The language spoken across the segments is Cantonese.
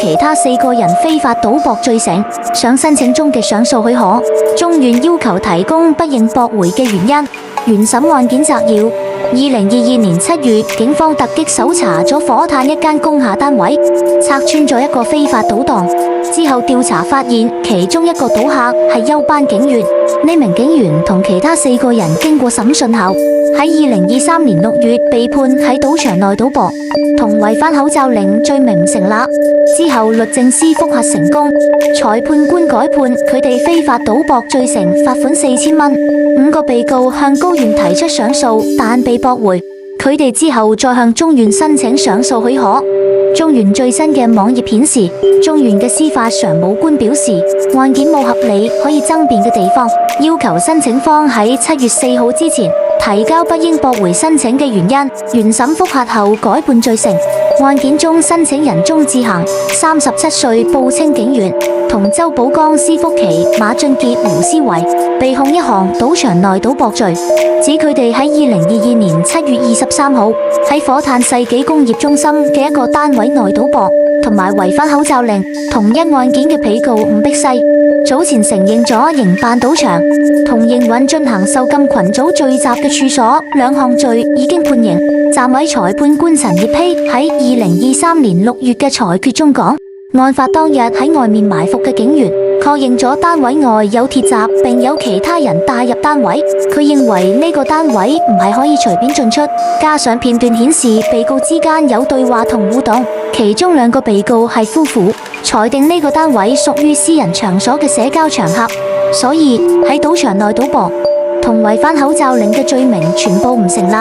其他4個人非法賭博罪成，想申請中嘅上訴許可。中院要求提供不應駁回嘅原因。原審案件摘要：2022年7月，警方突擊搜查咗火炭一間工廈單位，拆穿咗一個非法賭檔。之後調查發現，其中一個賭客係休班警員。呢名警員同其他4個人經過審訊後，喺2023年6月被判喺賭場內賭博，同違反口罩令罪名唔成立。之後律政司覆核成功，裁判官改判佢哋非法賭博罪成，罰款4000蚊。5個被告向高院提出上訴，但被駁回。佢哋之後再向中院申請上訴許可。中原最新嘅網頁顯示，中原嘅司法常務官表示，案件冇合理可以爭辯嘅地方，要求申請方喺7月4號之前提交不應駁回申請嘅原因。原審覆核後改判罪成。案件中申請人鍾志恒37歲，報稱警員，同周寶剛、施福奇、馬俊傑、胡思維被控一項賭場內賭博罪，指佢哋喺2022年7月23號喺火炭世紀工業中心嘅一個單位內賭博，同埋違反口罩令。同一案件嘅被告吳碧西早前承認咗營辦賭場同營運進行受禁群組聚集嘅處所2項罪已經判刑。暫委裁判官陳業希喺2023年6月嘅裁決中講，案發當日喺外面埋伏嘅警員確認咗單位外有鐵閘，並有其他人帶入單位。佢認為呢個單位唔係可以隨便進出，加上片段顯示被告之間有對話同互動，其中2個被告係夫婦，裁定呢個單位屬於私人場所嘅社交場合，所以喺賭場內賭博同違反口罩令嘅罪名全部唔成立。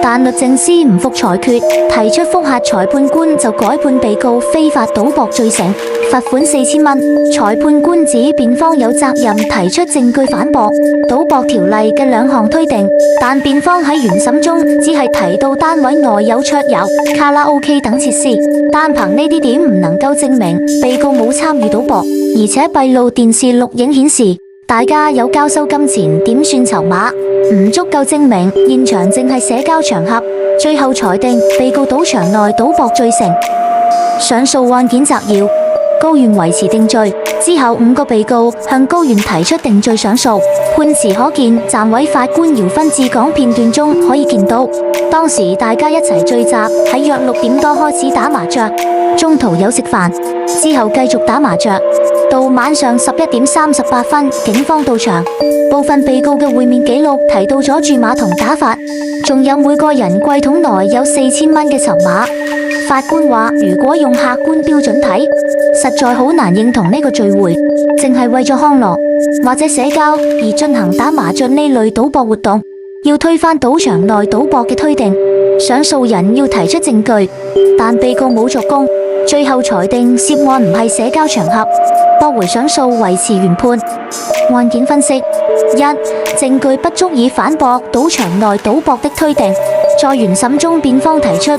但律政司唔服裁決，提出覆核，裁判官就改判被告非法賭博罪成，罰款4000蚊。裁判官指辯方有責任提出證據反駁賭博條例嘅2項推定，但辯方喺原審中只係提到單位內有桌遊、卡拉 OK 等設施，單憑呢啲點唔能夠證明被告冇參與賭博，而且閉路電視錄影顯示大家有交收金錢、點算籌碼，唔足夠證明現場正係社交場合。最後裁定被告賭場內賭博罪成。上訴案件摘要：高院維持定罪之後，5個被告向高院提出定罪上訴。判詞可見，暫委法官姚勳智講片段中可以見到，當時大家一齊聚集喺約6點多開始打麻雀，中途有食飯，之後繼續打麻雀。到晚上11點38分，警方到場。部分被告嘅會面記錄提到咗注碼同打法，仲有每個人櫃桶內有4000蚊嘅籌碼。法官話：如果用客觀標準睇，實在好難認同呢個聚會淨係為咗康樂或者社交而進行打麻雀呢類賭博活動，要推翻賭場內賭博嘅推定。上訴人要提出證據，但被告冇作供，最後裁定涉案唔係社交場合，駁回上訴，維持原判。案件分析： 1. 證據不足以反駁賭場內賭博的推定。在原審中，辯方提出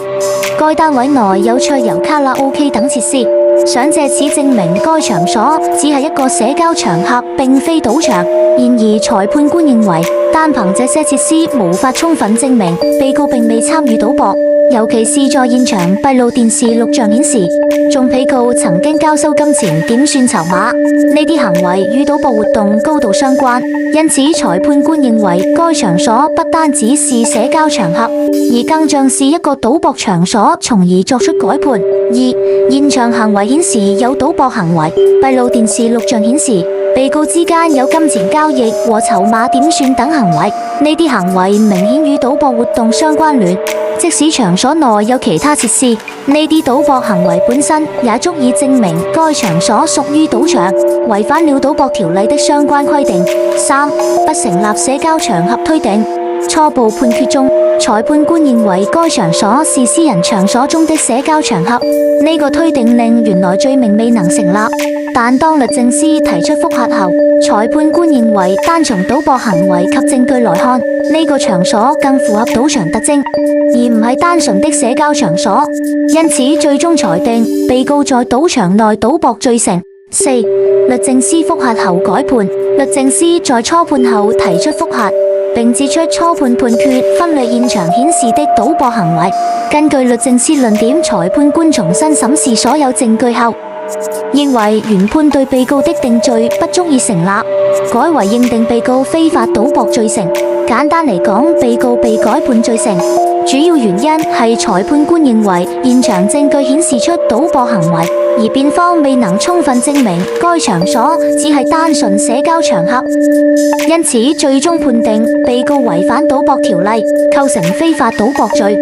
該單位內有桌遊、卡拉 OK 等設施，想借此證明該場所只係一個社交場合，並非賭場。然而裁判官認為，單憑這些設施無法充分證明被告並未參與賭博，尤其是在現場閉路電視錄像顯示，眾被告曾經交收金錢、點算籌碼，呢啲行為與賭博活動高度相關。因此裁判官認為該場所不單只是社交場合，而更像是一個賭博場所，從而作出改判。 2. 現場行為顯示有賭博行為，閉路電視錄像顯示被告之間有金錢交易和籌碼點算等行為，呢啲行為明顯與賭博活動相關聯。即使場所內有其他設施，呢啲賭博行為本身也足以證明該場所屬於賭場，違反了賭博條例的相關規定。 3. 不成立社交場合推定。初步判決中，裁判官認為該場所是私人場所中的社交場合，呢個推定令原來罪名未能成立。但當律政司提出覆核後，裁判官認為單從賭博行為及證據來看，呢個場所更符合賭場特徵，而唔係單純的社交場所，因此最終裁定被告在賭場內賭博罪成。 4. 律政司覆核後改判。律政司在初判後提出覆核，並指出初判判決忽略現場顯示的賭博行為。根據律政司論點，裁判官重新審視所有證據後，認為原判對被告的定罪不足以成立，改為認定被告非法賭博罪成。簡單嚟講，被告被改判罪成，主要原因係裁判官認為現場證據顯示出賭博行為，而辯方未能充分證明該場所只係單純社交場合，因此最終判定被告違反賭博條例，構成非法賭博罪。